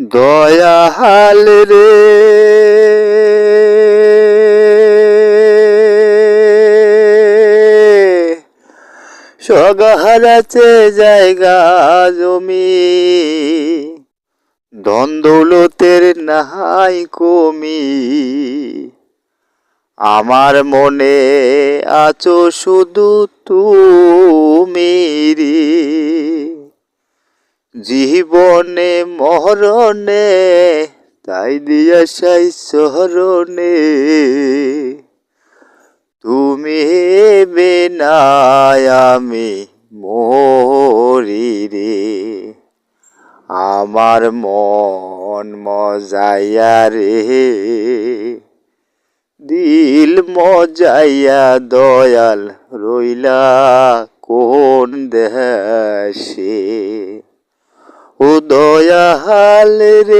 দয়াল রে সগাহারাছে জায়গা জমি, ধন দৌলতের নাহাই কমি। আমার মনে আছো শুধু তুমি রে, জীবনে মরণে তাই দিয়া সাই শরণে, তুমি বিনায় আমি মরি রে। আমার মন মজাইয়া রে, দিল মজাইয়া দয়াল রইলা কোন দেশে। ও দয়াল রে